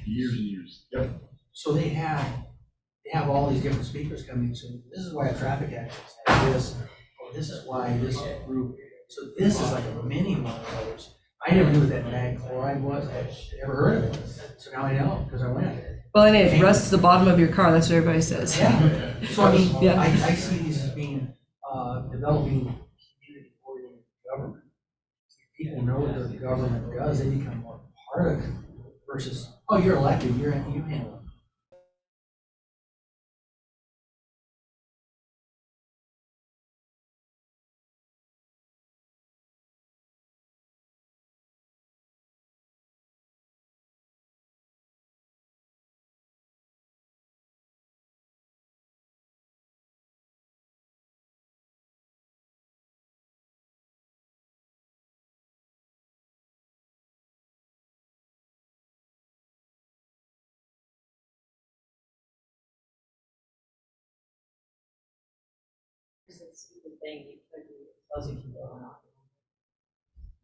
Years and years. Yep. So they have all these different speakers coming. So this is why a traffic accident has this, or this is why this group. So this is like a mini one of those. I never knew what that mag chloride was. I never heard of it. So now I know because I went. Well, and it rusts the bottom of your car. That's what everybody says. Yeah. So I mean, Yeah. I see these as being developing community-oriented government. If people know what their government does, they become more part of it versus, oh, you're elected, you handle it.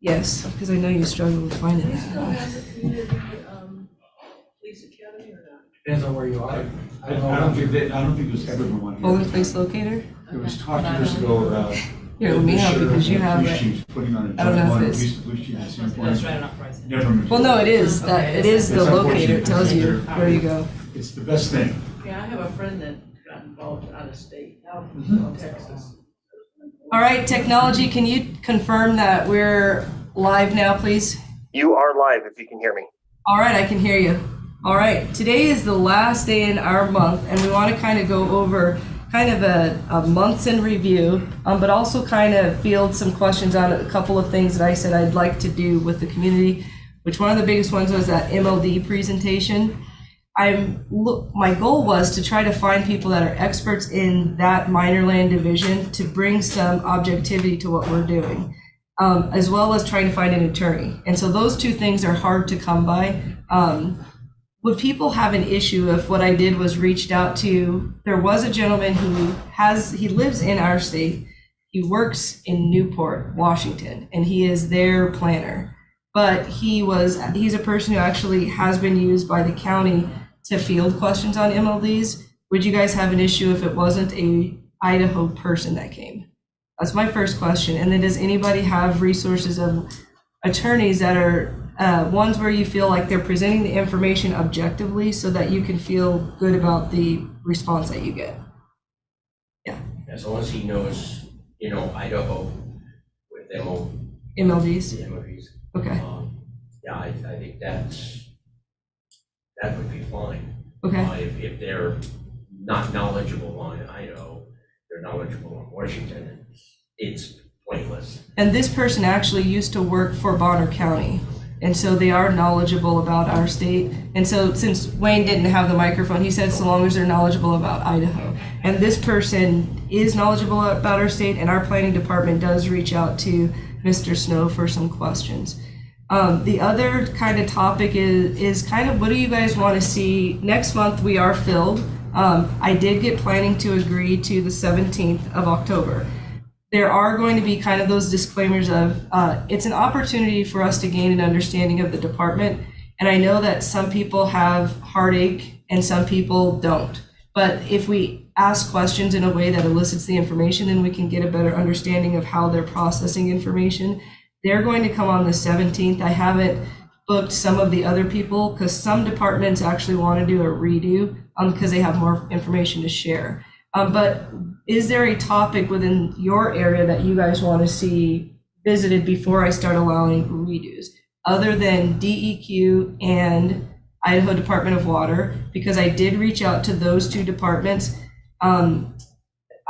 Yes, because I know you struggle with finding it. Police academy or not? Depends on where you are. I don't think there's ever been one here. Polling place locator? It was talked years ago about. Here, let me help you because you have Police it. chiefs putting on a I don't know if joint one, it's- police chief at the same point. That's right, enough price. Never been. Well, no, it is. That it is the It's locator. It unfortunate tells you because where you go. It's the best thing. Yeah, I have a friend that got involved out of state, now from Texas. All right, technology, can you confirm that we're live now, please? You are live if you can hear me. All right, I can hear you. All right, today is the last day in our month, and we want to kind of go over kind of a months in review, but also kind of field some questions on a couple of things that I said I'd like to do with the community, which one of the biggest ones was that MLD presentation. My goal was to try to find people that are experts in that minor land division to bring some objectivity to what we're doing, as well as trying to find an attorney. And so those two things are hard to come by. Would people have an issue if what I did was reached out to, there was a gentleman who he lives in our state, he works in Newport, Washington, and he is their planner. But he's a person who actually has been used by the county to field questions on MLDs. Would you guys have an issue if it wasn't a Idaho person that came? That's my first question. And then does anybody have resources of attorneys that are ones where you feel like they're presenting the information objectively so that you can feel good about the response that you get? Yeah. As long as he knows, Idaho with MLDs? MODs. Okay. Yeah, I think that would be fine. Okay. If they're not knowledgeable on Idaho, they're knowledgeable on Washington, it's pointless. And this person actually used to work for Bonner County. And so they are knowledgeable about our state. And so since Wayne didn't have the microphone, he said so long as they're knowledgeable about Idaho. And this person is knowledgeable about our state, and our planning department does reach out to Mr. Snow for some questions. The other kind of topic is kind of what do you guys want to see? Next month we are filled. I did get planning to agree to the 17th of October. There are going to be kind of those disclaimers of it's an opportunity for us to gain an understanding of the department. And I know that some people have heartache and some people don't. But if we ask questions in a way that elicits the information, then we can get a better understanding of how they're processing information. They're going to come on the 17th. I haven't booked some of the other people because some departments actually want to do a redo because they have more information to share. But is there a topic within your area that you guys want to see visited before I start allowing redos, other than DEQ and Idaho Department of Water? Because I did reach out to those two departments.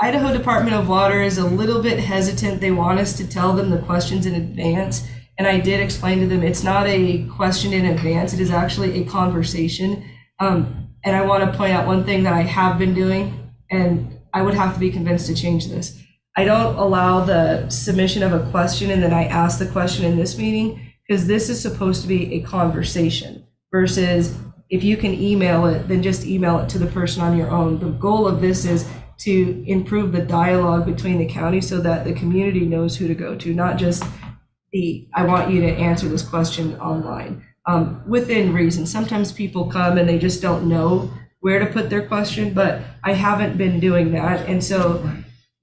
Idaho Department of Water is a little bit hesitant. They want us to tell them the questions in advance. And I did explain to them it's not a question in advance, it is actually a conversation. And I want to point out one thing that I have been doing, and I would have to be convinced to change this. I don't allow the submission of a question and then I ask the question in this meeting, because this is supposed to be a conversation versus if you can email it, then just email it to the person on your own. The goal of this is to improve the dialogue between the county so that the community knows who to go to, not just I want you to answer this question online. within reason. Sometimes people come and they just don't know where to put their question, but I haven't been doing that. And so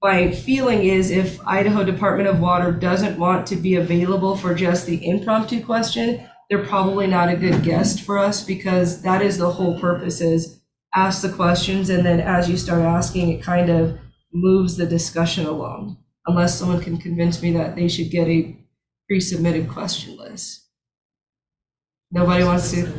my feeling is if Idaho Department of Water doesn't want to be available for just the impromptu question, they're probably not a good guest for us, because that is the whole purpose, is ask the questions, and then as you start asking, it kind of moves the discussion along, unless someone can convince me that they should get a pre-submitted question list. Nobody wants to?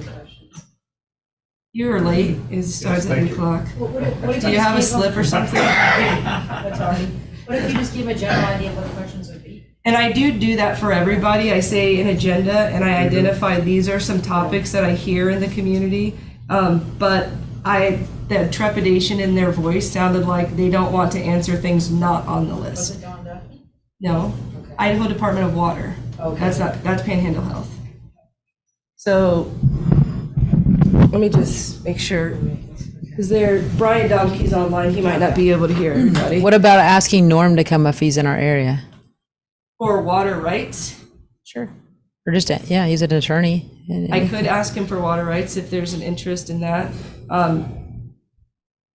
You're late. It starts at 8 o'clock. Do you have a slip or something? That's all right. What if you just give a general idea of what the questions would be? And I do that for everybody. I say an agenda, and I identify these are some topics that I hear in the community. But the trepidation in their voice sounded like they don't want to answer things not on the Was list. it Dawn Duffy? No, Okay. Idaho Department of Water. Okay. That's Panhandle Health. So let me just make sure, because Brian Domke's online. He might not be able to hear everybody. What about asking Norm to come if he's in our area? For water rights, Sure. Or just, yeah, he's an attorney. I could ask him for water rights if there's an interest in that.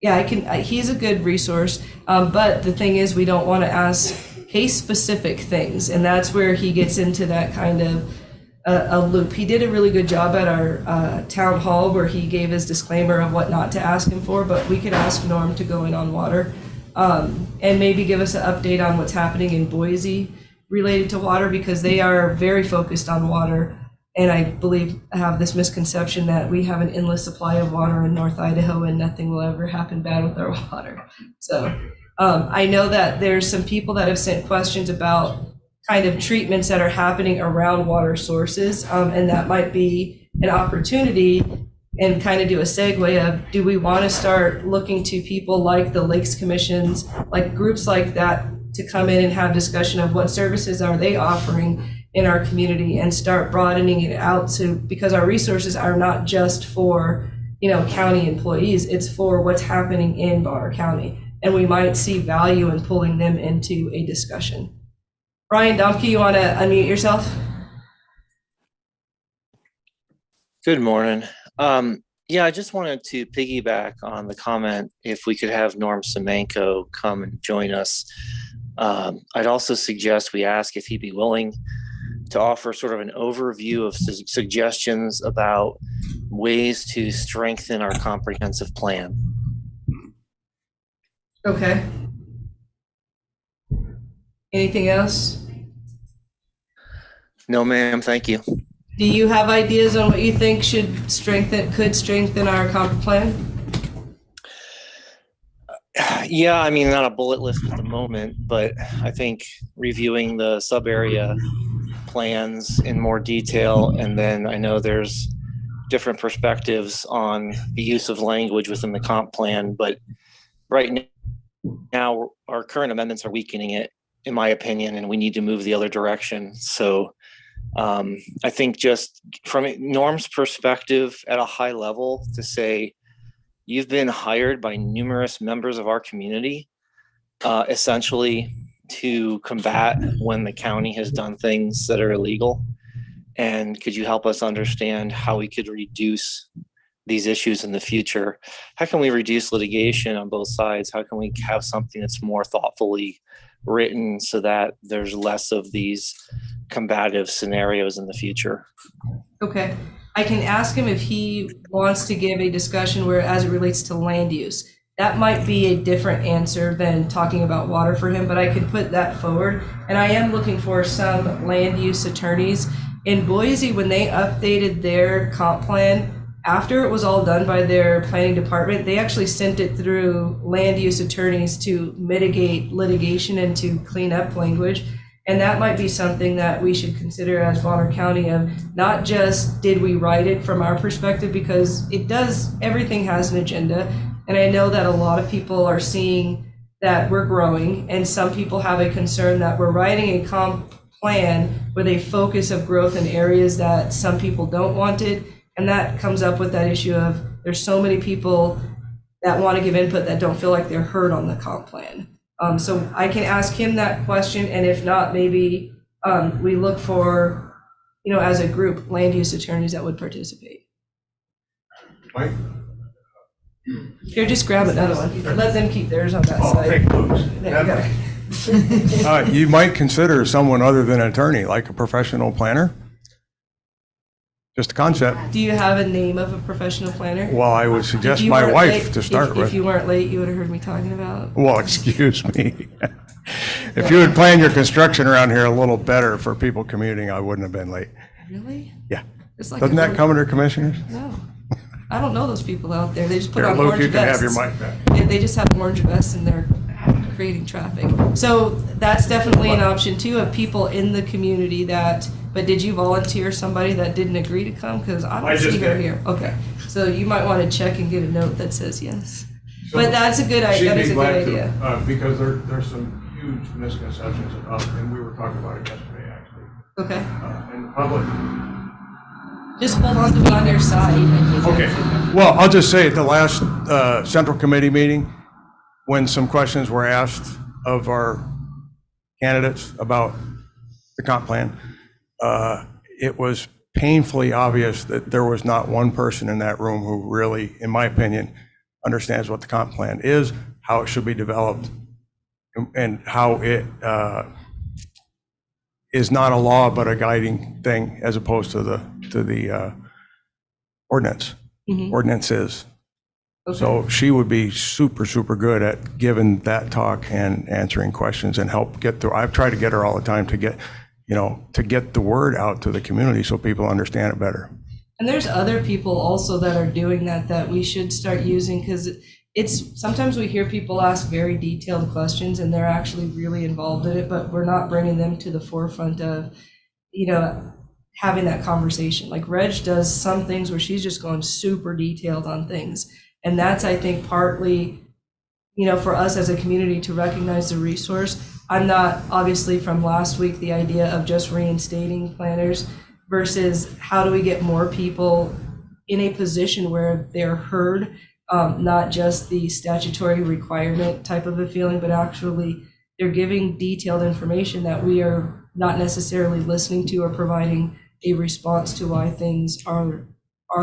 Yeah, I can. He's a good resource, but the thing is, we don't want to ask case-specific things, and that's where he gets into that kind of a loop. He did a really good job at our town hall where he gave his disclaimer of what not to ask him for, but we could ask Norm to go in on water, and maybe give us an update on what's happening in Boise related to water, because they are very focused on water. And I believe I have this misconception that we have an endless supply of water in North Idaho and nothing will ever happen bad with our water. So I know that there's some people that have sent questions about kind of treatments that are happening around water sources. And that might be an opportunity, and kind of do a segue of, do we want to start looking to people like the Lakes Commissions, like groups like that, to come in and have discussion of what services are they offering in our community, and start broadening it out to, because our resources are not just for, county employees, it's for what's happening in Bonner County. And we might see value in pulling them into a discussion. Brian Domke, you want to unmute yourself? Good morning. Yeah, I just wanted to piggyback on the comment if we could have Norm Semenko come and join us. I'd also suggest we ask if he'd be willing to offer sort of an overview of suggestions about ways to strengthen our comprehensive plan. Okay. Anything else? No, ma'am, thank you. Do you have ideas on what you think could strengthen our comp plan? Yeah, I mean, not a bullet list at the moment, but I think reviewing the sub-area plans in more detail, and then I know there's different perspectives on the use of language within the comp plan, but right now our current amendments are weakening it, in my opinion, and we need to move the other direction. So I think just from Norm's perspective at a high level, to say, you've been hired by numerous members of our community, essentially to combat when the county has done things that are illegal. And could you help us understand how we could reduce these issues in the future? How can we reduce litigation on both sides? How can we have something that's more thoughtfully written so that there's less of these combative scenarios in the future? Okay. I can ask him if he wants to give a discussion where, as it relates to land use, that might be a different answer than talking about water for him, but I could put that forward. And I am looking for some land use attorneys. In Boise, when they updated their comp plan, after it was all done by their planning department, they actually sent it through land use attorneys to mitigate litigation and to clean up language. And that might be something that we should consider as Bonner County, of not just did we write it from our perspective, because it does, everything has an agenda. And I know that a lot of people are seeing that we're growing, and some people have a concern that we're writing a comp plan with a focus of growth in areas that some people don't want it. And that comes up with that issue of, there's so many people that want to give input that don't feel like they're heard on the comp plan. So I can ask him that question, and if not, maybe we look for as a group, land use attorneys that would participate. Mike? Here, just grab another one. Let them keep theirs on that Oh, side. take Luke's. There you go. You might consider someone other than an attorney, like a professional planner. Just a concept. Do you have a name of a professional planner? Well, I would suggest If you my weren't wife late- to start If with. you weren't late, you would have heard me talking about. Well, excuse me. If you would plan your construction around here a little better for people commuting, I wouldn't have been late. Really? Yeah. It's like Doesn't a that really- come under commissioners? No. I don't know those people out there. They just put Here, on Luke, orange you can vests. have your mic back. They just have orange vests and they're creating traffic. So that's definitely an option too, of people in the community that, but did you volunteer somebody that didn't agree to come? Because I I don't just see her did. here. Okay. So you might want to check and get a note that says yes. So But that's a good idea. She'd That be is a glad good to, idea. because there's some huge misconceptions about, and we were talking about it yesterday, actually. Okay. In the public. Just hold on to it on your side. Okay, well, I'll just say at the last Central Committee meeting, when some questions were asked of our candidates about the comp plan, it was painfully obvious that there was not one person in that room who really, in my opinion, understands what the comp plan is, how it should be developed, and how it is not a law but a guiding thing as opposed to the ordinance. Mhm. Ordinances. Okay. So she would be super good at giving that talk and answering questions and help get through. I've tried to get her all the time to get, to get the word out to the community so people understand it better. And there's other people also that are doing that we should start using, because it's, sometimes we hear people ask very detailed questions and they're actually really involved in it, but we're not bringing them to the forefront of, having that conversation. Like Reg does some things where she's just going super detailed on things. And that's, I think, partly, for us as a community to recognize the resource. I'm not, obviously from last week, the idea of just reinstating planners versus how do we get more people in a position where they're heard, not just the statutory requirement type of a feeling, but actually they're giving detailed information that we are not necessarily listening to or providing a response to why things are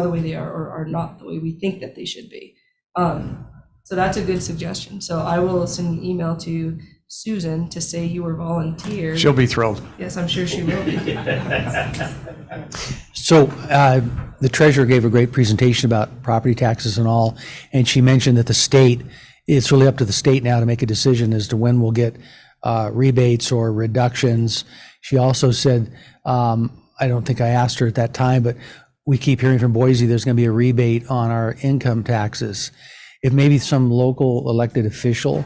the way they are or are not the way we think that they should be. So that's a good suggestion. So I will send an email to Susan to say you were volunteered. She'll be thrilled. Yes, I'm sure she will be. So the treasurer gave a great presentation about property taxes and all, and she mentioned that the state, it's really up to the state now to make a decision as to when we'll get rebates or reductions. She also said, I don't think I asked her at that time, but we keep hearing from Boise there's going to be a rebate on our income taxes. If maybe some local elected official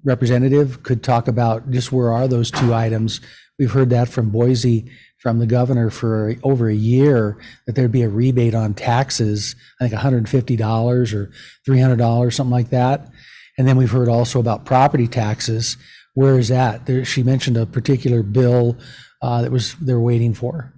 representative could talk about just where are those two items. We've heard that from Boise, from the governor for over a year, that there'd be a rebate on taxes, I think $150 or $300, something like that. And then we've heard also about property taxes. Where is that? She mentioned a particular bill that they're waiting for.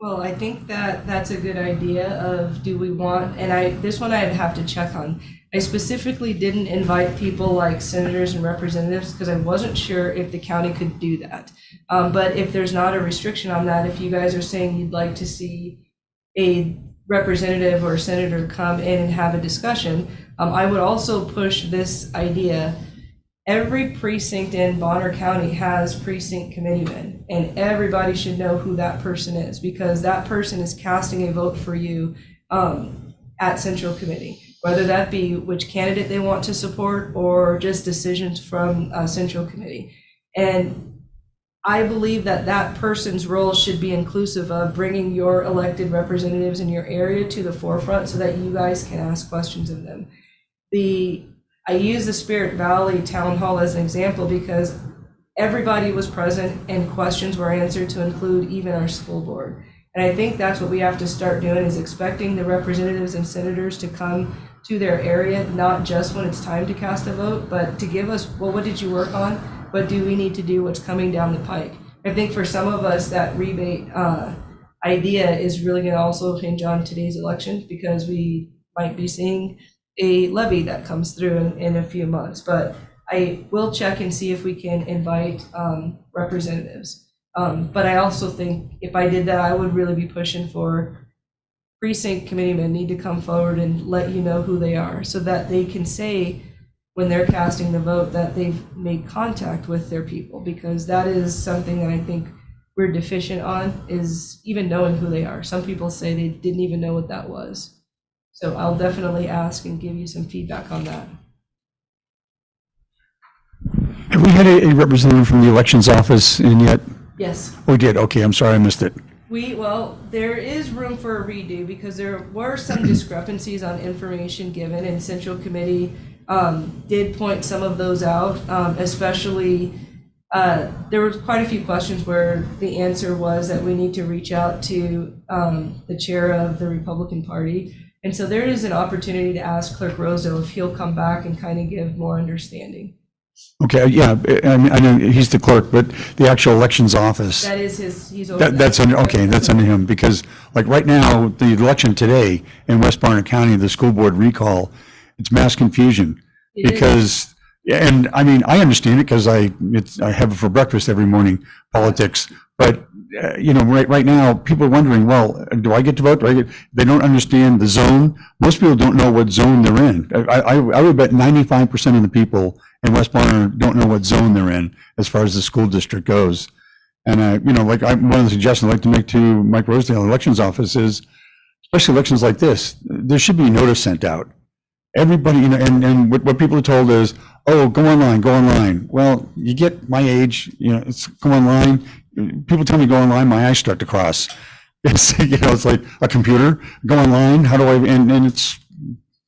Well, I think that's a good idea of, do we want, and this one I'd have to check on. I specifically didn't invite people like senators and representatives because I wasn't sure if the county could do that. But if there's not a restriction on that, if you guys are saying you'd like to see a representative or senator come in and have a discussion, I would also push this idea. Every precinct in Bonner County has precinct committeemen, and everybody should know who that person is, because that person is casting a vote for you at Central Committee, whether that be which candidate they want to support or just decisions from Central Committee. And I believe that person's role should be inclusive of bringing your elected representatives in your area to the forefront so that you guys can ask questions of them. I use the Spirit Valley Town Hall as an example because everybody was present and questions were answered, to include even our school board. And I think that's what we have to start doing, is expecting the representatives and senators to come to their area, not just when it's time to cast a vote, but to give us, well, what did you work on? What do we need to do? What's coming down the pike? I think for some of us, that rebate idea is really going to also hinge on today's elections, because we might be seeing a levy that comes through in a few months. But I will check and see if we can invite representatives. But I also think if I did that, I would really be pushing for precinct committeemen need to come forward and let you know who they are so that they can say when they're casting the vote that they've made contact with their people, because that is something that I think we're deficient on, is even knowing who they are. Some people say they didn't even know what that was. So I'll definitely ask and give you some feedback on that. Have we had a representative from the elections office in yet? Yes. We did, okay, I'm sorry I missed it. Well, there is room for a redo because there were some discrepancies on information given, and Central Committee did point some of those out, especially there were quite a few questions where the answer was that we need to reach out to the chair of the Republican Party. And so there is an opportunity to ask Clerk Rosedale if he'll come back and kind of give more understanding. Okay, yeah, I mean, I know he's the clerk, but the actual elections office. That is he's over That's under, okay, that's under him, because like right now, the election today in West Barnett County, the school board recall, it's mass confusion. Because, and I mean, I understand it because I have it for breakfast every morning, politics, but you know, right now, people are wondering, well, do I get to vote? They don't understand the zone. Most people don't know what zone they're in. I would bet 95% of the people in West Barnett don't know what zone they're in as far as the school district goes. And you know, like one of the suggestions I'd like to make to Mike Rosedale, elections office, is, especially elections like this, there should be a notice sent out. Everybody, you know, and what people are told is, oh, go online, go online. Well, you get my age, you know, it's go online. People tell me go online, my eyes start to cross. It's, you know, it's like a computer, go online, how do I, and it's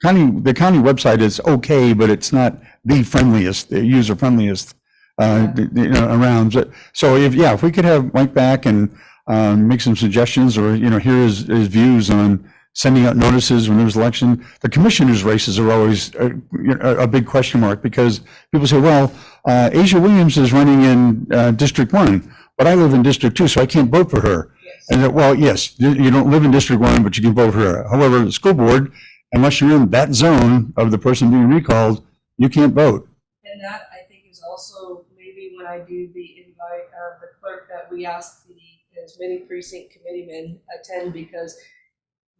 the county website is okay, but it's not the friendliest, the user friendliest, you know, around. So if we could have Mike back and make some suggestions, or, you know, hear his views on sending out notices when there's election. The commissioners' races are always a big question mark, because people say, well, Asia Williams is running in District 1, but I live in District 2, so I can't vote for her. Yes. And well, yes, you don't live in District 1, but you can vote for her. However, the school board, unless you're in that zone of the person being recalled, you can't vote. And that, I think, is also maybe when I do the invite of the clerk, that we ask as many precinct committeemen attend, because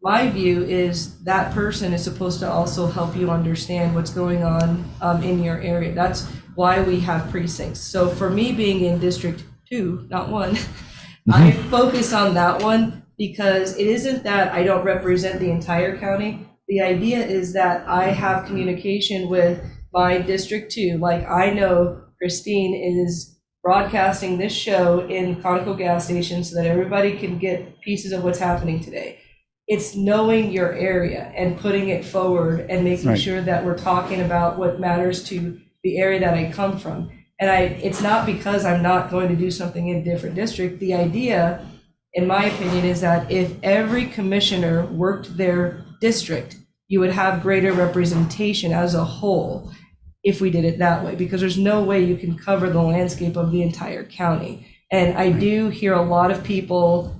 my view is that person is supposed to also help you understand what's going on in your area. That's why we have precincts. So for me, being in District 2, not 1, I focus on that one, because it isn't that I don't represent the entire county. The idea is that I have communication with my District 2. Like, I know Christine is broadcasting this show in Conoco gas station so that everybody can get pieces of what's happening today. It's knowing your area and putting it forward and making sure that we're talking about what matters to the area that I come from. And it's not because I'm not going to do something in a different district. The idea, in my opinion, is that if every commissioner worked their district, you would have greater representation as a whole if we did it that way, because there's no way you can cover the landscape of the entire county. And I do hear a lot of people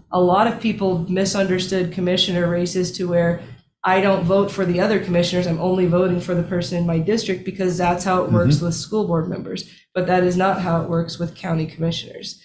misunderstood commissioner races to where I don't vote for the other commissioners. I'm only voting for the person in my district, because that's how it works with school board members. But that is not how it works with county commissioners.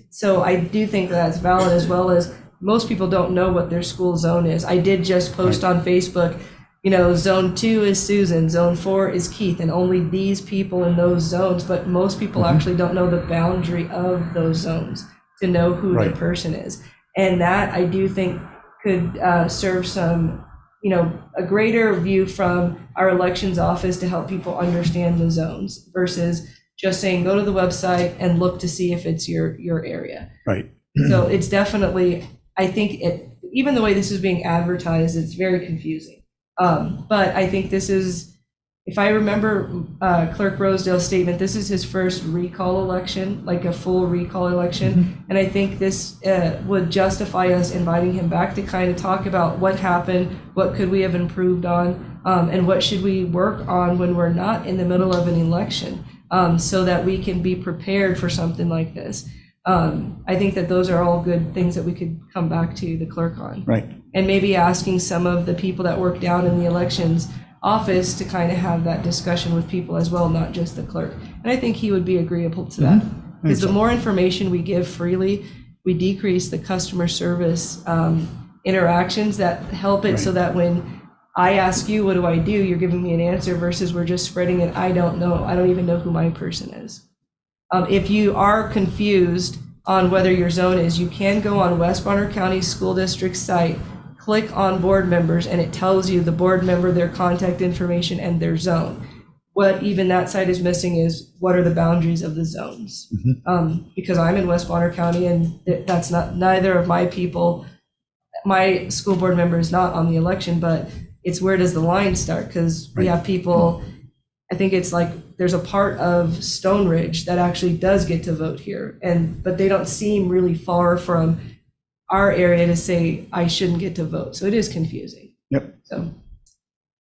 So I do think that's valid, as well as most people don't know what their school zone is. I did just post on Facebook, you know, zone 2 is Susan, zone 4 is Keith, and only these people in those zones. But most people actually don't know the boundary of those zones to know who the person is. And that, I do think, could serve some, you know, a greater view from our elections office to help people understand the zones, versus just saying, go to the website and look to see if it's your area. Right. So it's definitely, I think even the way this is being advertised, it's very confusing. But I think this is, if I remember Clerk Rosedale's statement, this is his first recall election, like a full recall election. And I think this would justify us inviting him back to kind of talk about what happened, what could we have improved on, and what should we work on when we're not in the middle of an election, so that we can be prepared for something like this. I think that those are all good things that we could come back to the clerk on. Right. And maybe asking some of the people that work down in the elections office to kind of have that discussion with people as well, not just the clerk. And I think he would be agreeable to that. Because the more information we give freely, we decrease the customer service interactions that help it so that when I ask you, what do I do? You're giving me an answer versus we're just spreading it. I don't know. I don't even know who my person is. If you are confused on whether your zone is, you can go on West Bonner County School District site, click on board members, and it tells you the board member, their contact information, and their zone. What even that site is missing is what are the boundaries of the zones? Because I'm in West Bonner County, and that's not, neither of my people, my school board member is not on the election, but it's where does the line start? Because we have people, I think it's like there's a part of Stone Ridge that actually does get to vote here, but they don't seem really far from our area to say I shouldn't get to vote. So it is confusing. Yep. So,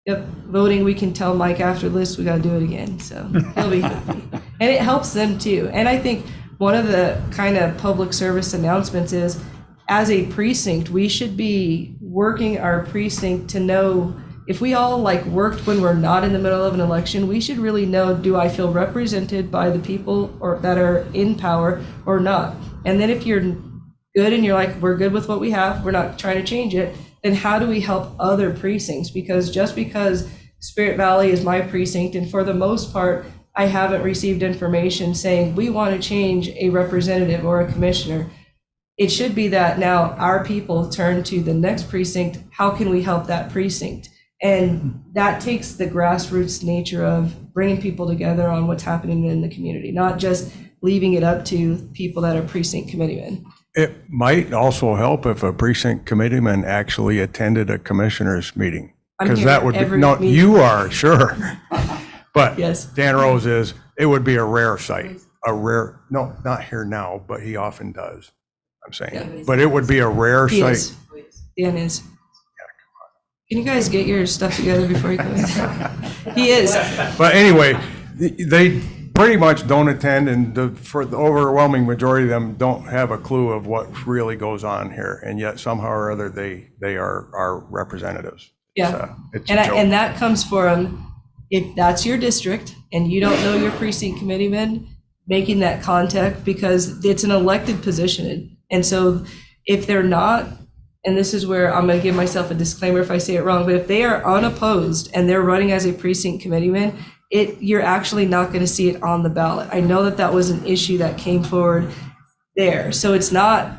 yep, voting, we can tell Mike after this, we got to do it again. So he'll be happy. And it helps them too. And I think one of the kind of public service announcements is, as a precinct, we should be working our precinct to know if we all like worked when we're not in the middle of an election, we should really know, do I feel represented by the people or that are in power or not? And then if you're good and you're like, we're good with what we have, we're not trying to change it, then how do we help other precincts? Because just because Spirit Valley is my precinct, and for the most part, I haven't received information saying we want to change a representative or a commissioner. It should be that now our people turn to the next precinct. How can we help that precinct? And that takes the grassroots nature of bringing people together on what's happening in the community, not just leaving it up to people that are precinct committeemen. It might also help if a precinct committeeman actually attended a commissioners meeting. I'm Because here that would be, every no, meeting. you are, sure. But Yes. Dan Rose is, it would be a rare sight, no, not here now, but he often does, I'm saying. Yeah. But it would be a rare He sight. is. Dan is. Can you guys get your stuff together before you come in? He is. But anyway, they pretty much don't attend, and for the overwhelming majority of them don't have a clue of what really goes on here, and yet somehow or other they are our representatives. Yeah. It's a joke. And that comes from, if that's your district and you don't know your precinct committeeman, making that contact, because it's an elected position. And so if they're not, and this is where I'm going to give myself a disclaimer if I say it wrong, but if they are unopposed and they're running as a precinct committeeman, you're actually not going to see it on the ballot. I know that was an issue that came forward there. So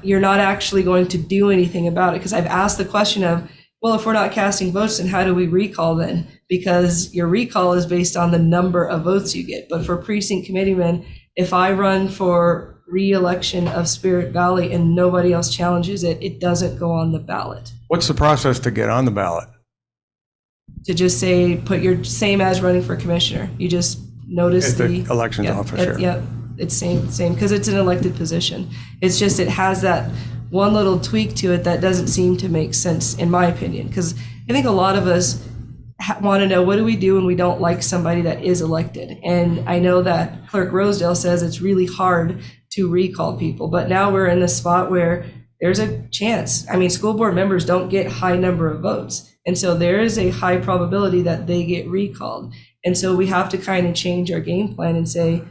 you're not actually going to do anything about it, because I've asked the question of, well, if we're not casting votes, then how do we recall then? Because your recall is based on the number of votes you get. But for precinct committeemen, if I run for re-election of Spirit Valley and nobody else challenges it, it doesn't go on the ballot. What's the process to get on the ballot? To just say, put your same as running for commissioner. You just notice At the elections officer. Yeah, it's same, because it's an elected position. It's just, it has that one little tweak to it that doesn't seem to make sense, in my opinion. Because I think a lot of us want to know, what do we do when we don't like somebody that is elected? And I know that Clerk Rosedale says it's really hard to recall people, but now we're in the spot where there's a chance. I mean, school board members don't get high number of votes. And so there is a high probability that they get recalled. And so we have to kind of change our game plan and say,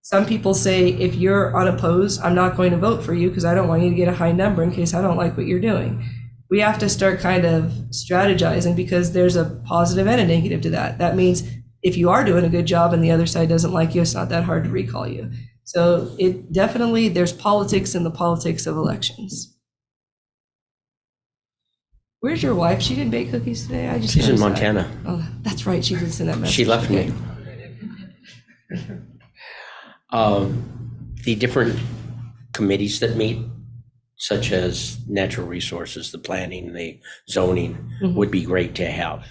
some people say, if you're unopposed, I'm not going to vote for you because I don't want you to get a high number in case I don't like what you're doing. We have to start kind of strategizing, because there's a positive and a negative to that. That means if you are doing a good job and the other side doesn't like you, it's not that hard to recall you. So it definitely, there's politics in the politics of elections. Where's your wife? She didn't bake cookies today? She's in Montana. Oh, that's right. She did send that message. She left me. The different committees that meet, such as natural resources, the planning, the zoning, would be great to have.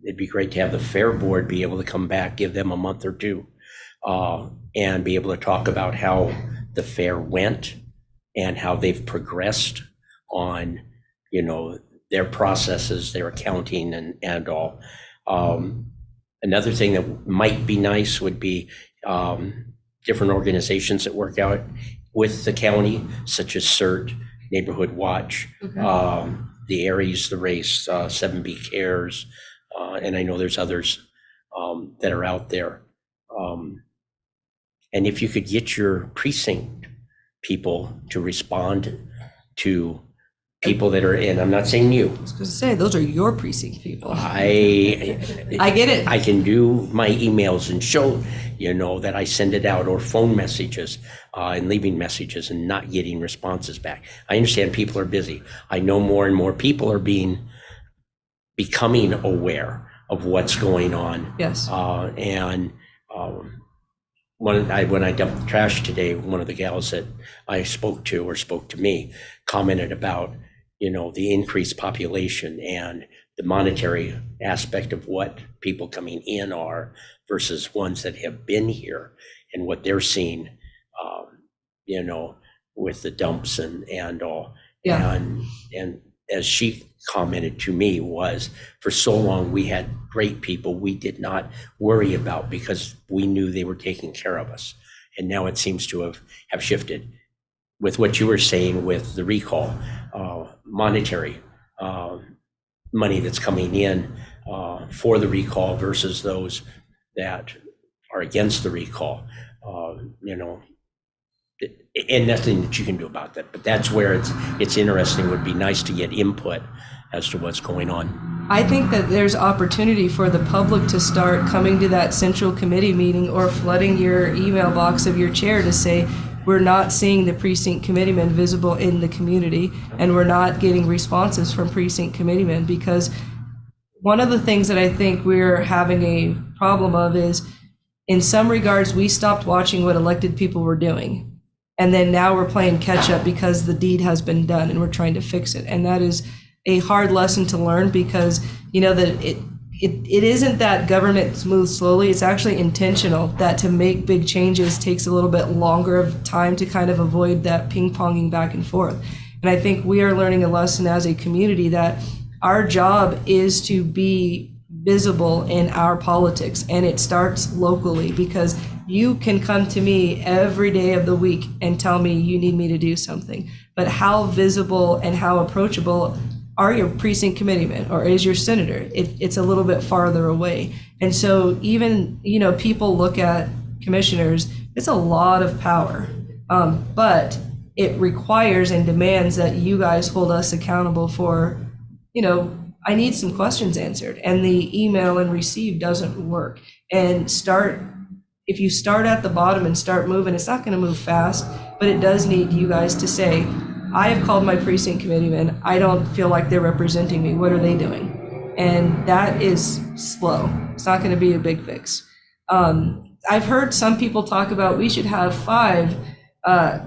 It'd be great to have the fair board be able to come back, give them a month or two, and be able to talk about how the fair went and how they've progressed on, their processes, their accounting and all. Another thing that might be nice would be different organizations that work out with the county, such as CERT, Neighborhood Watch, the Aries, the Race, 7B Cares, and I know there's others that are out there. And if you could get your precinct people to respond to people that are in, I'm not saying you. I was going to say, those are your precinct people. I get it. I can do my emails and show, that I send it out, or phone messages and leaving messages and not getting responses back. I understand people are busy. I know more and more people are becoming aware of what's going on. Yes. When I dumped the trash today, one of the gals that I spoke to me commented about, the increased population and the monetary aspect of what people coming in are versus ones that have been here and what they're seeing, with the dumps and all. Yeah. And as she commented to me was, for so long, we had great people we did not worry about because we knew they were taking care of us. And now it seems to have shifted with what you were saying with the recall, monetary money that's coming in for the recall versus those that are against the recall, and nothing that you can do about that. But that's where it's interesting. It would be nice to get input as to what's going on. I think that there's opportunity for the public to start coming to that central committee meeting or flooding your email box of your chair to say, we're not seeing the precinct committeemen visible in the community, and we're not getting responses from precinct committeemen. Because one of the things that I think we're having a problem of is, in some regards, we stopped watching what elected people were doing. And then now we're playing catch up because the deed has been done and we're trying to fix it. And that is a hard lesson to learn, because that it isn't that government moves slowly. It's actually intentional that to make big changes takes a little bit longer of time to kind of avoid that ping-ponging back and forth. And I think we are learning a lesson as a community that our job is to be visible in our politics, and it starts locally, because you can come to me every day of the week and tell me you need me to do something. But how visible and how approachable are your precinct committeemen, or is your senator? It's a little bit farther away. And so even, people look at commissioners, it's a lot of power. But it requires and demands that you guys hold us accountable for, I need some questions answered, and the email and receive doesn't work. And if you start at the bottom and start moving, it's not gonna move fast, but it does need you guys to say, I have called my precinct committeeman, I don't feel like they're representing me, what are they doing? And that is slow. It's not gonna be a big fix. I've heard some people talk about we should have 5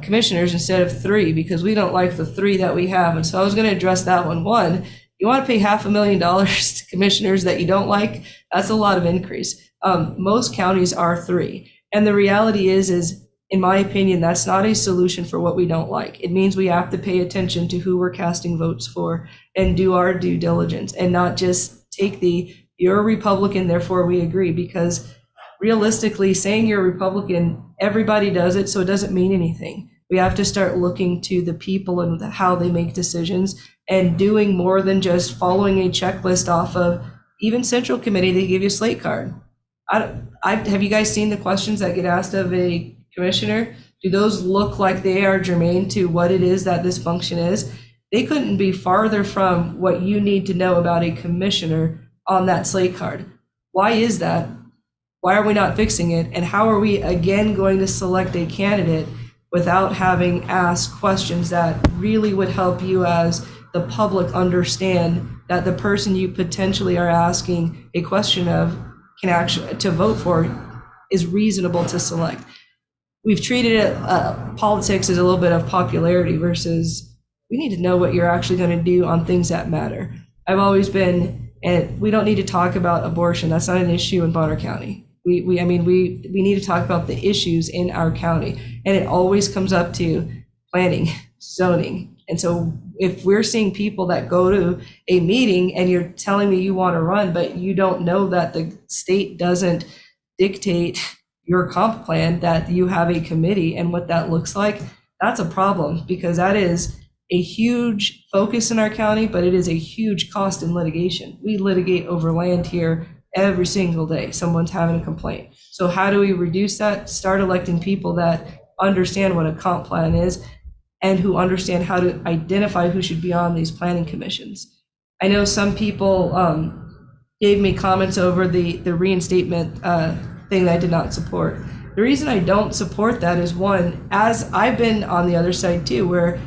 commissioners instead of 3 because we don't like the 3 that we have. And so I was gonna address that one. One, you wanna pay $500,000 to commissioners that you don't like? That's a lot of increase. Most counties are 3. And the reality is, in my opinion, that's not a solution for what we don't like. It means we have to pay attention to who we're casting votes for and do our due diligence, and not just take you're a Republican, therefore we agree, because realistically, saying you're a Republican, everybody does it, so it doesn't mean anything. We have to start looking to the people and how they make decisions, and doing more than just following a checklist off of even Central Committee. They give you a slate card. Have you guys seen the questions that get asked of a commissioner? Do those look like they are germane to what it is that this function is? They couldn't be farther from what you need to know about a commissioner on that slate card. Why is that? Why are we not fixing it? And how are we again going to select a candidate without having asked questions that really would help you as the public understand that the person you potentially are asking a question of can actually to vote for is reasonable to select? We've treated politics as a little bit of popularity versus we need to know what you're actually going to do on things that matter. I've always been, and we don't need to talk about abortion. That's not an issue in Bonner County. We need to talk about the issues in our county, and it always comes up to planning, zoning. And so if we're seeing people that go to a meeting and you're telling me you want to run, but you don't know that the state doesn't dictate your comp plan, that you have a committee and what that looks like, that's a problem, because that is a huge focus in our county, but it is a huge cost in litigation. We litigate over land here every single day someone's having a complaint. So how do we reduce that? Start electing people that understand what a comp plan is and who understand how to identify who should be on these planning commissions. I know some people gave me comments over the reinstatement thing that I did not support. The reason I don't support that is, one, as I've been on the other side too, where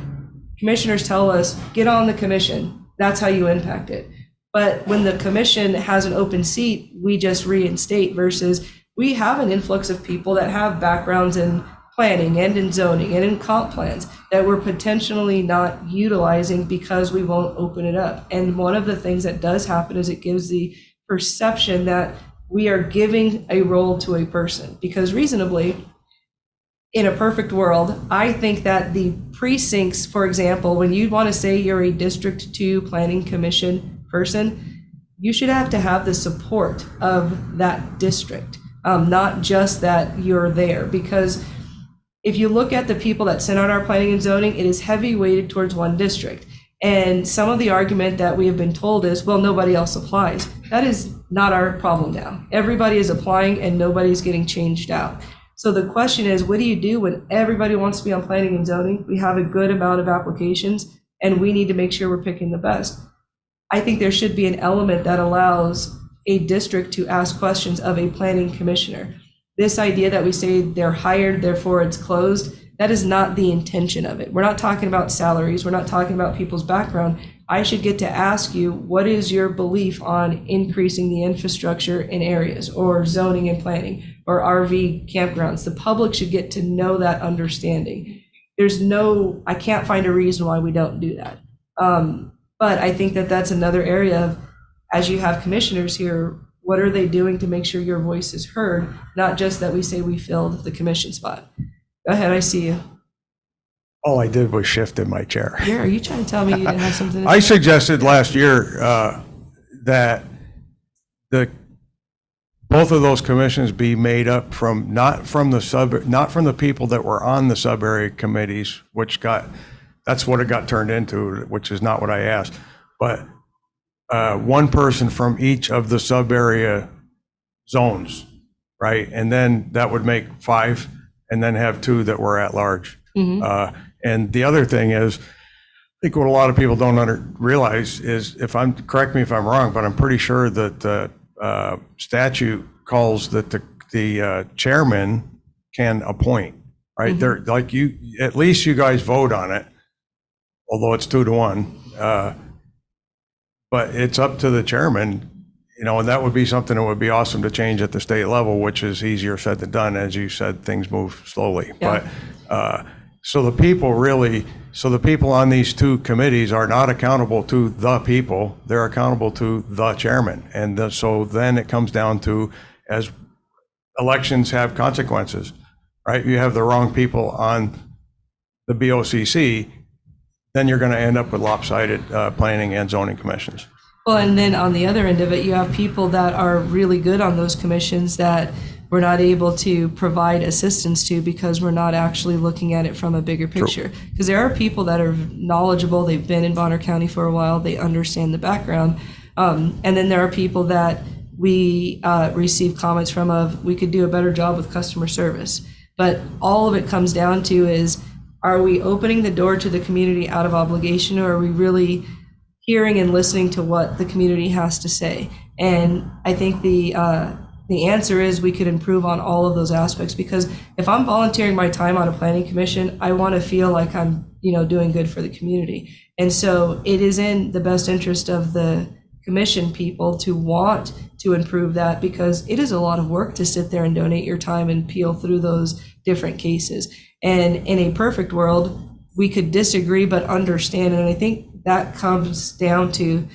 commissioners tell us, get on the commission, that's how you impact it. But when the commission has an open seat, we just reinstate, versus we have an influx of people that have backgrounds in planning and in zoning and in comp plans that we're potentially not utilizing because we won't open it up. And one of the things that does happen is it gives the perception that we are giving a role to a person, because reasonably, in a perfect world, I think that the precincts, for example, when you want to say you're a District 2 Planning Commission person, you should have to have the support of that district, not just that you're there. Because if you look at the people that sit on our planning and zoning, it is heavy weighted towards one district. And some of the argument that we have been told is, well, nobody else applies. That is not our problem now. Everybody is applying and nobody's getting changed out. So the question is, what do you do when everybody wants to be on planning and zoning? We have a good amount of applications and we need to make sure we're picking the best. I think there should be an element that allows a district to ask questions of a planning commissioner. This idea that we say they're hired, therefore it's closed, that is not the intention of it. We're not talking about salaries. We're not talking about people's background. I should get to ask you, what is your belief on increasing the infrastructure in areas, or zoning and planning, or RV campgrounds? The public should get to know that understanding. I can't find a reason why we don't do that. But I think that that's another area of, as you have commissioners here, what are they doing to make sure your voice is heard? Not just that we say we filled the commission spot. Go ahead, I see you. All I did was shift in my chair. Yeah, are you trying to tell me you didn't have something to I say? suggested last year that both of those commissions be made up from not from the people that were on the sub area committees, that's what it got turned into, which is not what I asked, but one person from each of the sub area zones, right? And then that would make 5, and then have 2 that were at large. Mm-hmm. And the other thing is, I think what a lot of people don't realize is, correct me if I'm wrong, but I'm pretty sure that the statute calls that the chairman can appoint, right? Mm-hmm. They're at least you guys vote on it, although it's 2-1. But it's up to the chairman, and that would be something that would be awesome to change at the state level, which is easier said than done. As you said, things move slowly. Yeah. But so the people on these 2 committees are not accountable to the people, they're accountable to the chairman. And so then it comes down to, as elections have consequences, right? You have the wrong people on the BOCC, then you're going to end up with lopsided planning and zoning commissions. Well, and then on the other end of it, you have people that are really good on those commissions that we're not able to provide assistance to because we're not actually looking at it from a bigger picture. Because there are people that are knowledgeable, they've been in Bonner County for a while, they understand the background. And then there are people that we receive comments from of, we could do a better job with customer service. But all of it comes down to is, are we opening the door to the community out of obligation, or are we really hearing and listening to what the community has to say? And I think the answer is we could improve on all of those aspects, because if I'm volunteering my time on a planning commission, I want to feel like I'm, doing good for the community. And so it is in the best interest of the commission people to want to improve that, because it is a lot of work to sit there and donate your time and peel through those different cases. And in a perfect world, we could disagree but understand. And I think that comes down to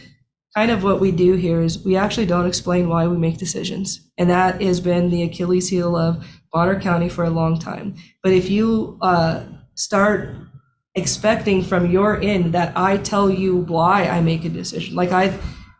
kind of what we do here is we actually don't explain why we make decisions. And that has been the Achilles heel of Bonner County for a long time. But if you start expecting from your end that I tell you why I make a decision, like I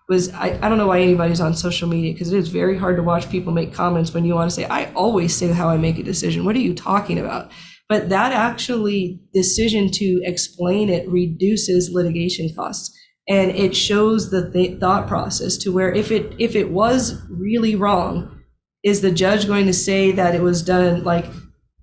don't know why anybody's on social media, because it is very hard to watch people make comments when you want to say, I always say how I make a decision. What are you talking about? But that actually decision to explain it reduces litigation costs. And it shows the thought process to where if it was really wrong, is the judge going to say that it was done like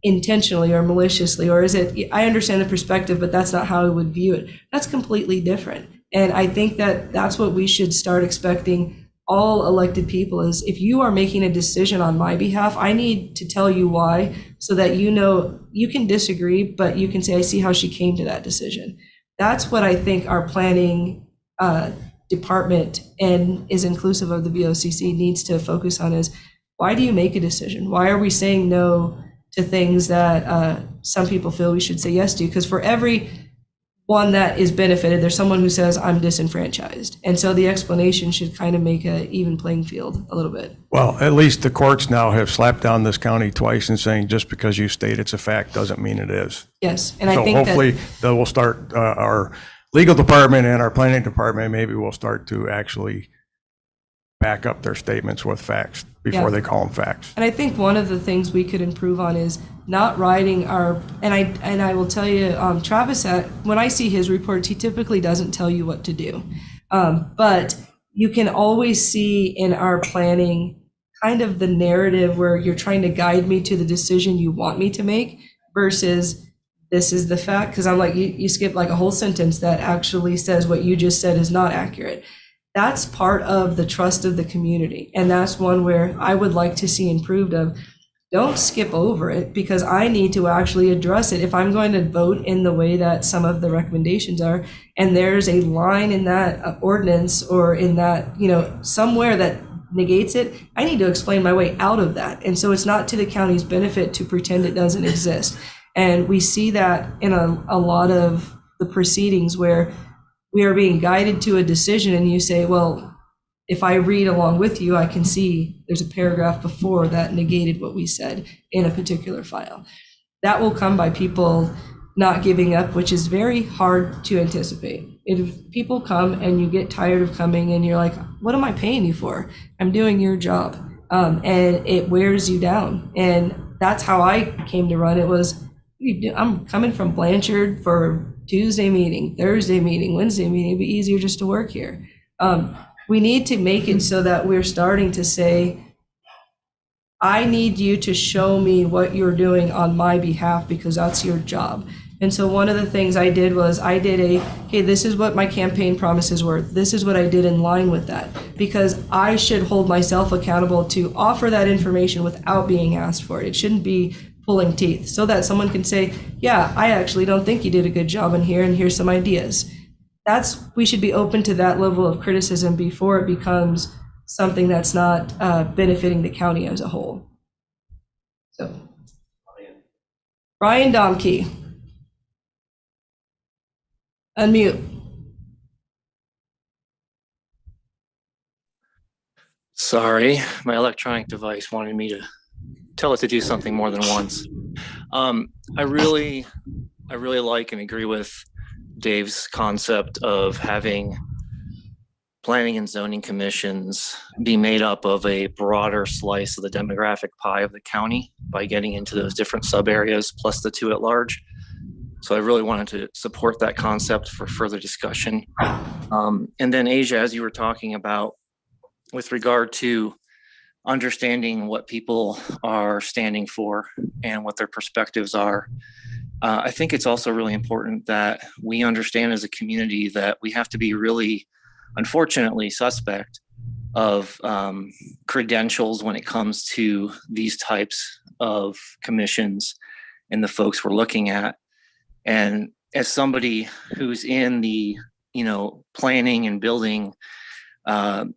intentionally or maliciously, or is it, I understand the perspective, but that's not how I would view it. That's completely different. And I think that that's what we should start expecting all elected people is, if you are making a decision on my behalf, I need to tell you why, so that you know you can disagree, but you can say, I see how she came to that decision. That's what I think our planning department, and is inclusive of the BOCC, needs to focus on is, why do you make a decision? Why are we saying no to things that some people feel we should say yes to? Because for every one that is benefited, there's someone who says, I'm disenfranchised. And so the explanation should kind of make an even playing field a little bit. Well, at least the courts now have slapped down this county twice and saying just because you state it's a fact doesn't mean it is. Yes, and I So think hopefully that we'll start, our legal department and our planning department, maybe we'll start to actually back up their statements with facts before Yeah. they call them facts. And I think one of the things we could improve on is not writing our, and I will tell you, Travis, when I see his reports, he typically doesn't tell you what to do. But you can always see in our planning kind of the narrative where you're trying to guide me to the decision you want me to make versus this is the fact. Because I'm like, you skip like a whole sentence that actually says what you just said is not accurate. That's part of the trust of the community. And that's one where I would like to see improved of, don't skip over it, because I need to actually address it. If I'm going to vote in the way that some of the recommendations are, and there's a line in that ordinance or in that, somewhere that negates it, I need to explain my way out of that. And so it's not to the county's benefit to pretend it doesn't exist. And we see that in a lot of the proceedings where we are being guided to a decision and you say, well, if I read along with you, I can see there's a paragraph before that negated what we said in a particular file. That will come by people not giving up, which is very hard to anticipate. If people come and you get tired of coming and you're like, what am I paying you for? I'm doing your job. And it wears you down. And that's how I came to run. It was, I'm coming from Blanchard for Tuesday meeting, Thursday meeting, Wednesday meeting. It'd be easier just to work here. We need to make it so that we're starting to say, I need you to show me what you're doing on my behalf because that's your job. And so one of the things I did was okay, this is what my campaign promises were. This is what I did in line with that, because I should hold myself accountable to offer that information without being asked for it. It shouldn't be pulling teeth, so that someone can say, yeah, I actually don't think you did a good job in here, and here's some ideas. We should be open to that level of criticism before it becomes something that's not benefiting the county as a whole. So, Ryan Domke, unmute. Sorry, my electronic device wanted me to tell it to do something more than once. I really like and agree with Dave's concept of having planning and zoning commissions be made up of a broader slice of the demographic pie of the county by getting into those different sub areas plus the two at large. So I really wanted to support that concept for further discussion. And then Asia, as you were talking about with regard to understanding what people are standing for and what their perspectives are, I think it's also really important that we understand as a community that we have to be really, unfortunately, suspect of credentials when it comes to these types of commissions and the folks we're looking at. And as somebody who's in the, planning and building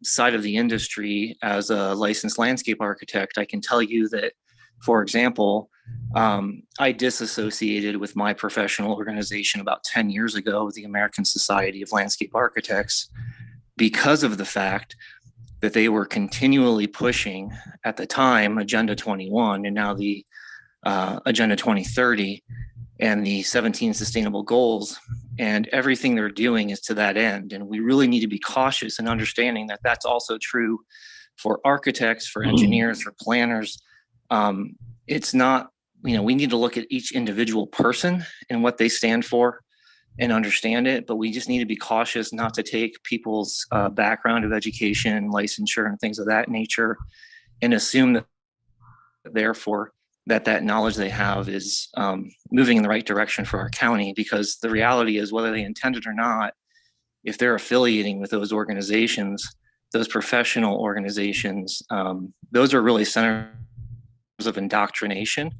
side of the industry as a licensed landscape architect, I can tell you that, for example, I disassociated with my professional organization about 10 years ago, the American Society of Landscape Architects, because of the fact that they were continually pushing, at the time, Agenda 21 and now the Agenda 2030 and the 17 sustainable goals. And everything they're doing is to that end. And we really need to be cautious in understanding that that's also true for architects, for engineers, for planners. It's not, we need to look at each individual person and what they stand for and understand it, but we just need to be cautious not to take people's background of education, licensure, and things of that nature and assume that therefore that knowledge they have is moving in the right direction for our county, because the reality is, whether they intend it or not, if they're affiliating with those organizations, those professional organizations, those are really centers of indoctrination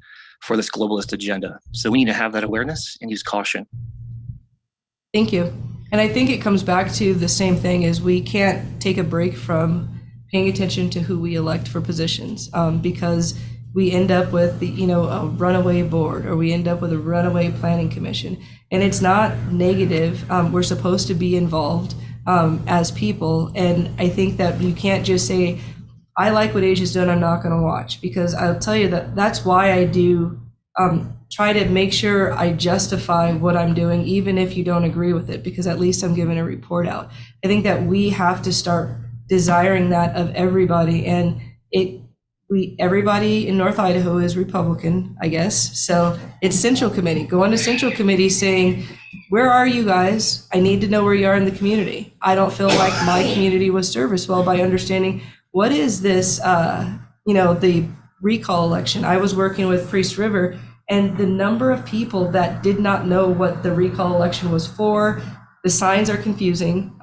for this globalist agenda. So we need to have that awareness and use caution. Thank you. And I think it comes back to the same thing, is we can't take a break from paying attention to who we elect for positions, because we end up with a runaway board, or we end up with a runaway planning commission. And it's not negative. We're supposed to be involved as people. And I think that you can't just say, I like what Asia's done, I'm not going to watch, because I'll tell you that's why I do try to make sure I justify what I'm doing, even if you don't agree with it, because at least I'm giving a report out. I think that we have to start desiring that of everybody. And everybody in North Idaho is Republican, I guess. So it's Central Committee. Go on to Central Committee saying, where are you guys? I need to know where you are in the community. I don't feel like my community was serviced well by understanding what is this, the recall election. I was working with Priest River, and the number of people that did not know what the recall election was for. The signs are confusing.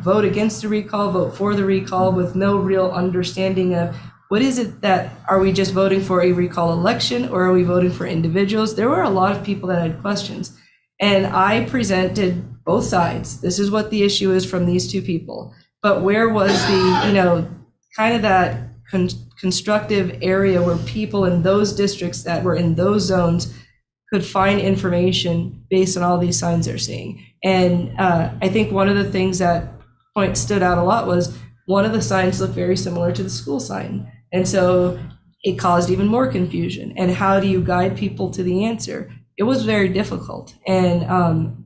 Vote against the recall, vote for the recall, with no real understanding of what is it that, are we just voting for a recall election, or are we voting for individuals? There were a lot of people that had questions, and I presented both sides. This is what the issue is from these two people. But where was the, kind of that constructive area where people in those districts that were in those zones could find information based on all these signs they're seeing? And I think one of the things that stood out a lot was one of the signs looked very similar to the school sign. And so it caused even more confusion. And how do you guide people to the answer? It was very difficult. And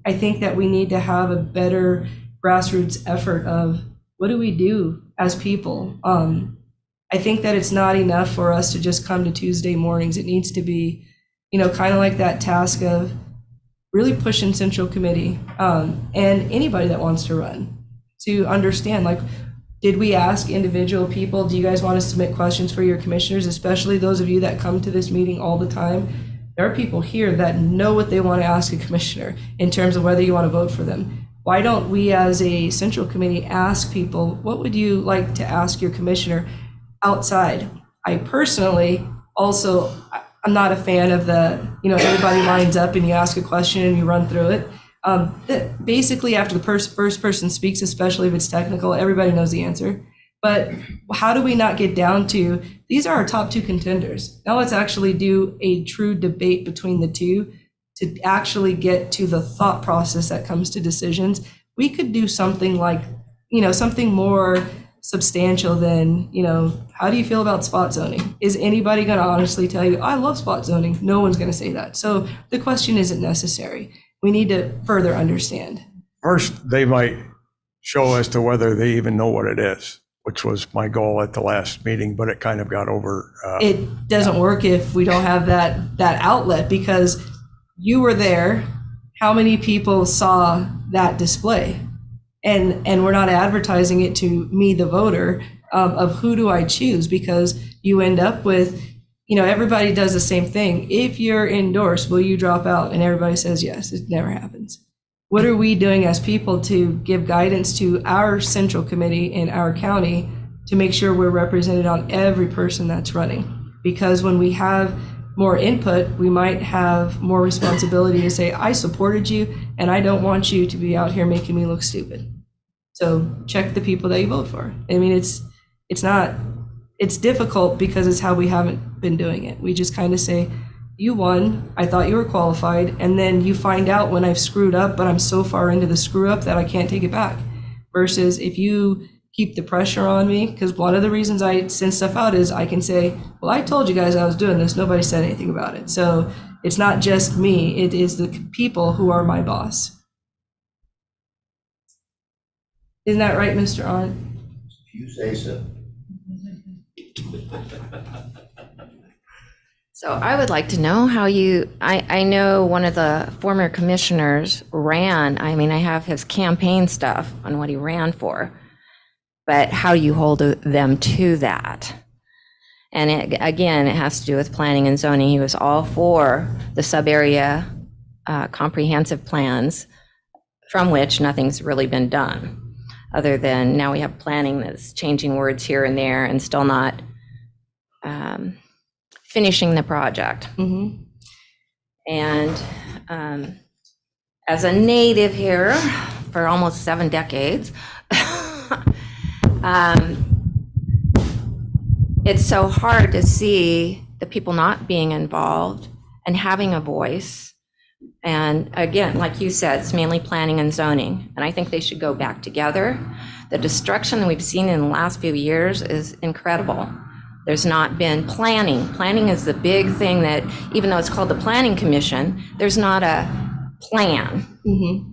I think that we need to have a better grassroots effort of, what do we do as people? I think that it's not enough for us to just come to Tuesday mornings. It needs to be, kind of like that task of really pushing Central Committee and anybody that wants to run to understand, like, did we ask individual people, do you guys want to submit questions for your commissioners, especially those of you that come to this meeting all the time? There are people here that know what they want to ask a commissioner in terms of whether you want to vote for them. Why don't we as a Central Committee ask people, what would you like to ask your commissioner outside? I personally also, I'm not a fan of everybody lines up and you ask a question and you run through it. Basically, after the first person speaks, especially if it's technical, everybody knows the answer. But how do we not get down to, these are our top two contenders. Now let's actually do a true debate between the two to actually get to the thought process that comes to decisions. We could do something like, something more substantial than, how do you feel about spot zoning? Is anybody going to honestly tell you, I love spot zoning? No one's going to say that. So the question isn't necessary. We need to further understand. First, they might show as to whether they even know what it is, which was my goal at the last meeting, but it kind of got over. It doesn't work if we don't have that outlet, because you were there. How many people saw that display? And we're not advertising it to me, the voter, of who do I choose, because you end up with, everybody does the same thing. If you're endorsed, will you drop out? And everybody says yes. It never happens. What are we doing as people to give guidance to our Central Committee in our county to make sure we're represented on every person that's running? Because when we have more input, we might have more responsibility to say, I supported you and I don't want you to be out here making me look stupid. So check the people that you vote for. I mean, it's difficult because it's how we haven't been doing it. We just kind of say, you won, I thought you were qualified, and then you find out when I've screwed up, but I'm so far into the screw up that I can't take it back. Versus if you keep the pressure on me, because one of the reasons I send stuff out is I can say, well, I told you guys I was doing this, nobody said anything about it. So it's not just me, it is the people who are my boss. Isn't that right, Mr. Arndt? You say so. So I would like to know how I know one of the former commissioners ran, I mean, I have his campaign stuff on what he ran for, but how you hold them to that. And again, it has to do with planning and zoning. He was all for the sub-area comprehensive plans, from which nothing's really been done, other than now we have planning that's changing words here and there and still not finishing the project. Mm-hmm. And as a native here for almost 7 decades, it's so hard to see the people not being involved and having a voice. And again, like you said, it's mainly planning and zoning, and I think they should go back together. The destruction that we've seen in the last few years is incredible. There's not been planning. Planning is the big thing that, even though it's called the Planning Commission, there's not a plan. Mm-hmm.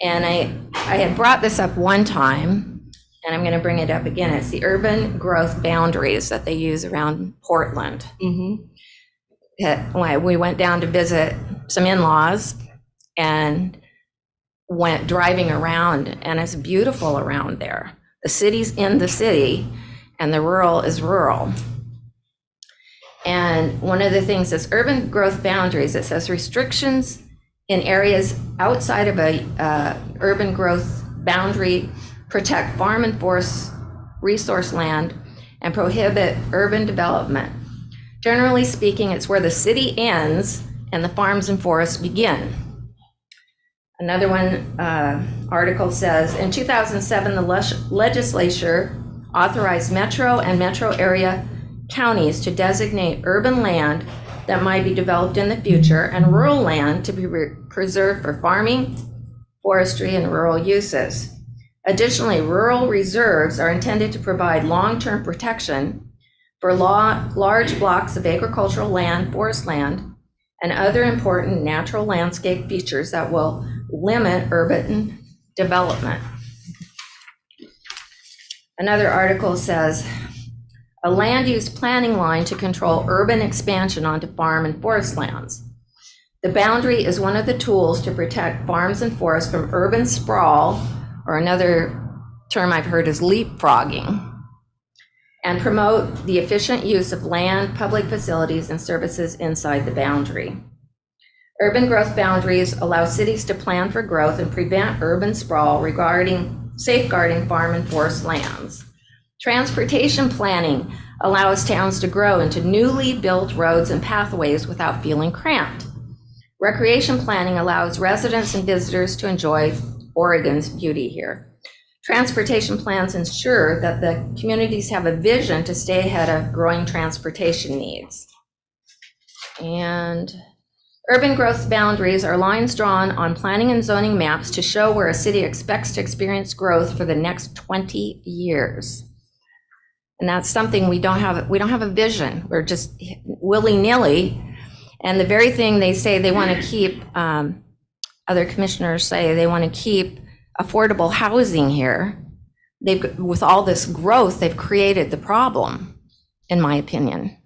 And I had brought this up one time, and I'm going to bring it up again. It's the urban growth boundaries that they use around Portland. Mm-hmm. We went down to visit some in-laws and went driving around, and it's beautiful around there. The city's in the city, and the rural is rural. And one of the things is urban growth boundaries. It says restrictions in areas outside of a urban growth boundary protect farm and forest resource land and prohibit urban development. Generally speaking, it's where the city ends and the farms and forests begin. Another one article says, in 2007, the legislature authorized metro and metro area counties to designate urban land that might be developed in the future and rural land to be preserved for farming, forestry, and rural uses. Additionally, rural reserves are intended to provide long-term protection for large blocks of agricultural land, forest land, and other important natural landscape features that will limit urban development. Another article says, a land use planning line to control urban expansion onto farm and forest lands. The boundary is one of the tools to protect farms and forests from urban sprawl, or another term I've heard is leapfrogging, and promote the efficient use of land, public facilities, and services inside the boundary. Urban growth boundaries allow cities to plan for growth and prevent urban sprawl regarding safeguarding farm and forest lands. Transportation planning allows towns to grow into newly built roads and pathways without feeling cramped. Recreation planning allows residents and visitors to enjoy Oregon's beauty here. Transportation plans ensure that the communities have a vision to stay ahead of growing transportation needs. And urban growth boundaries are lines drawn on planning and zoning maps to show where a city expects to experience growth for the next 20 years. And that's something we don't have a vision. We're just willy-nilly. And the very thing they say they want to keep, other commissioners say they want to keep affordable housing here. With all this growth, they've created the problem, in my opinion.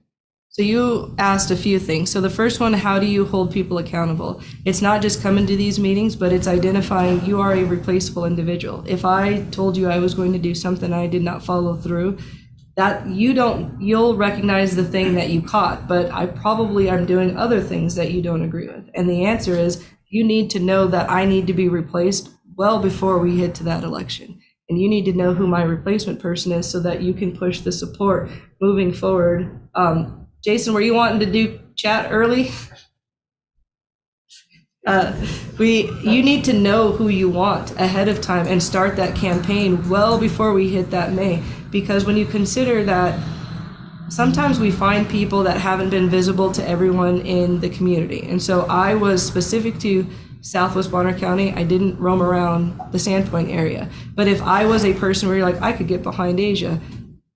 So you asked a few things. So the first one, how do you hold people accountable? It's not just coming to these meetings, but it's identifying you are a replaceable individual. If I told you I was going to do something I did not follow through, that you'll recognize the thing that you caught, but I probably am doing other things that you don't agree with. And the answer is you need to know that I need to be replaced well before we hit to that election. And you need to know who my replacement person is so that you can push the support moving forward. Jason, were you wanting to do chat early? You need to know who you want ahead of time and start that campaign well before we hit that May. Because when you consider that sometimes we find people that haven't been visible to everyone in the community. And so I was specific to Southwest Bonner County. I didn't roam around the Sandpoint area. But if I was a person where you're like, I could get behind Asia,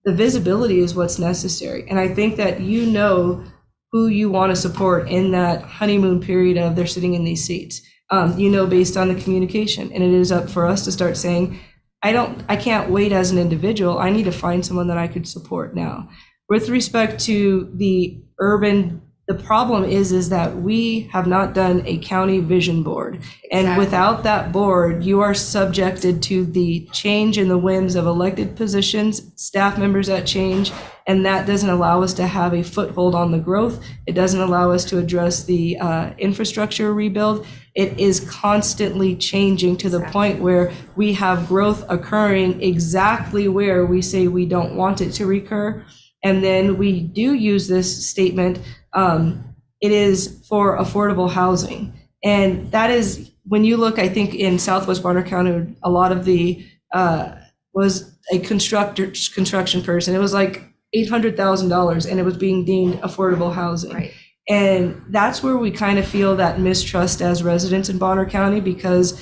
the visibility is what's necessary. And I think that you know who you want to support in that honeymoon period of they're sitting in these seats. Based on the communication. And it is up for us to start saying, I can't wait as an individual. I need to find someone that I could support now. With respect to the urban, the problem is that we have not done a county vision board. And Exactly. without that board, you are subjected to the change in the whims of elected positions, staff members that change, and that doesn't allow us to have a foothold on the growth. It doesn't allow us to address the infrastructure rebuild. It is constantly changing to the point where we have growth occurring exactly where we say we don't want it to recur. And then we do use this statement, it is for affordable housing. And that is, when you look, I think in Southwest Bonner County, a lot of the, was a construction person. It was like $800,000 and it was being deemed affordable housing. Right. And that's where we kind of feel that mistrust as residents in Bonner County, because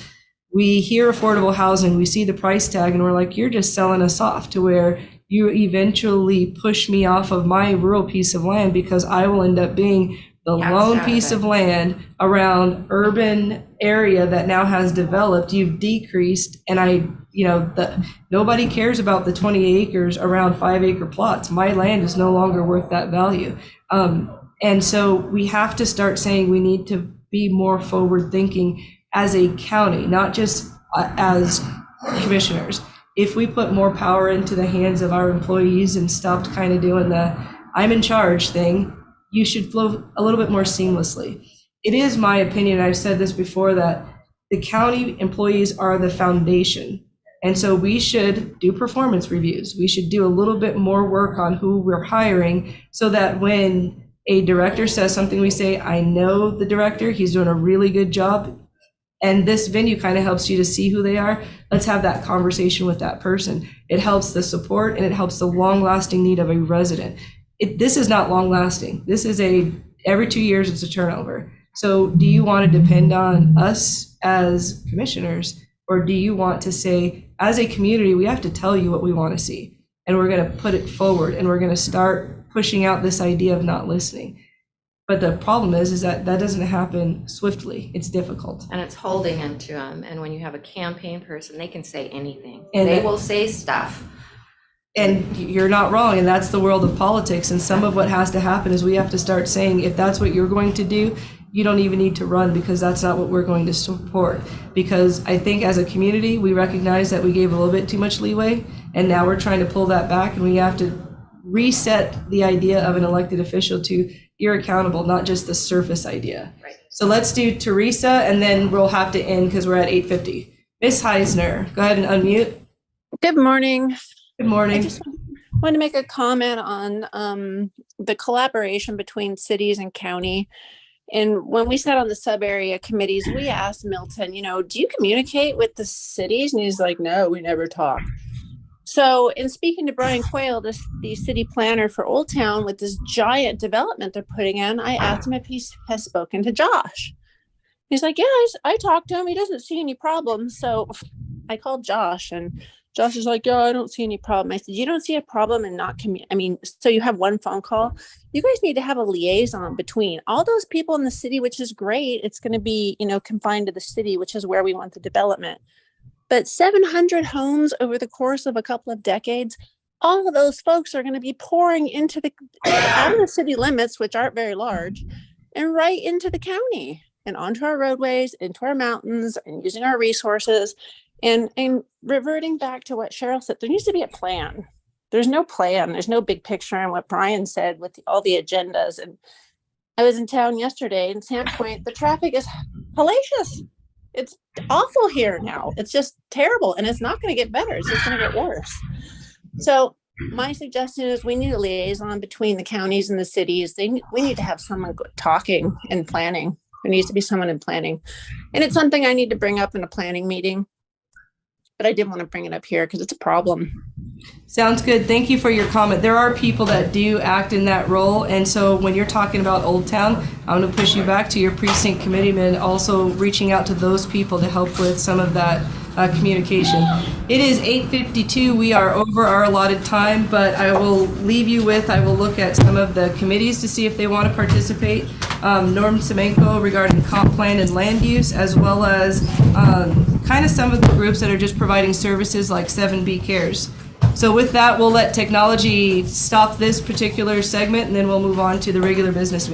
we hear affordable housing, we see the price tag and we're like, you're just selling us off, to where you eventually push me off of my rural piece of land because I will end up being the lone piece of land around urban area that now has developed. You've decreased, and nobody cares about the 20 acres around 5-acre plots. My land is no longer worth that value. And so we have to start saying we need to be more forward thinking as a county, not just as commissioners. If we put more power into the hands of our employees and stopped kind of doing the I'm in charge thing, you should flow a little bit more seamlessly. It is my opinion, I've said this before, that the county employees are the foundation. And so we should do performance reviews. We should do a little bit more work on who we're hiring, so that when a director says something, we say, I know the director, he's doing a really good job. And this venue kind of helps you to see who they are. Let's have that conversation with that person. It helps the support and it helps the long-lasting need of a resident. This is not long-lasting. This is every 2 years it's a turnover. So do you want to depend on us as commissioners, or do you want to say, as a community, we have to tell you what we want to see, and we're going to put it forward, and we're going to start pushing out this idea of not listening. But the problem is that doesn't happen swiftly. It's difficult. And it's holding into them. And when you have a campaign person, they can say anything. And they will say stuff. And you're not wrong, and that's the world of politics. And some of what has to happen is we have to start saying, if that's what you're going to do, you don't even need to run, because that's not what we're going to support. Because I think as a community, we recognize that we gave a little bit too much leeway, and now we're trying to pull that back, and we have to reset the idea of an elected official to you're accountable, not just the surface idea. Right. So let's do Teresa, and then we'll have to end because we're at 8:50. Ms. Heisner, go ahead and unmute. Good morning. Good morning. I just want to make a comment on the collaboration between cities and county. And when we sat on the sub-area committees, we asked Milton, do you communicate with the cities? And he's like, no, we never talk. So in speaking to Brian Quayle, the city planner for Old Town, with this giant development they're putting in, I asked him if he has spoken to Josh. He's like, yeah, I talked to him. He doesn't see any problems. So I called Josh, and Josh is like, yeah, I don't see any problem. I said, you don't see a problem in not so you have one phone call. You guys need to have a liaison between all those people in the city, which is great. It's going to be, confined to the city, which is where we want the development. But 700 homes over the course of a couple of decades, all of those folks are going to be pouring out of the city limits, which aren't very large, and right into the county and onto our roadways, into our mountains, and using our resources. And reverting back to what Cheryl said, there needs to be a plan. There's no plan. There's no big picture. And what Brian said with all the agendas. And I was in town yesterday in Sandpoint. The traffic is hellacious. It's awful here now. It's just terrible. And it's not going to get better. It's just going to get worse. So my suggestion is we need a liaison between the counties and the cities. We need to have someone talking and planning. There needs to be someone in planning. And it's something I need to bring up in a planning meeting. But I did want to bring it up here because it's a problem. Sounds good. Thank you for your comment. There are people that do act in that role. And so when you're talking about Old Town, I'm going to push you back to your precinct committeeman, also reaching out to those people to help with some of that communication. It is 8:52. We are over our allotted time, but I will leave you with, I will look at some of the committees to see if they want to participate. Norm Semenko regarding comp plan and land use, as well as kind of some of the groups that are just providing services like 7B Cares. So with that, we'll let technology stop this particular segment, and then we'll move on to the regular business meeting.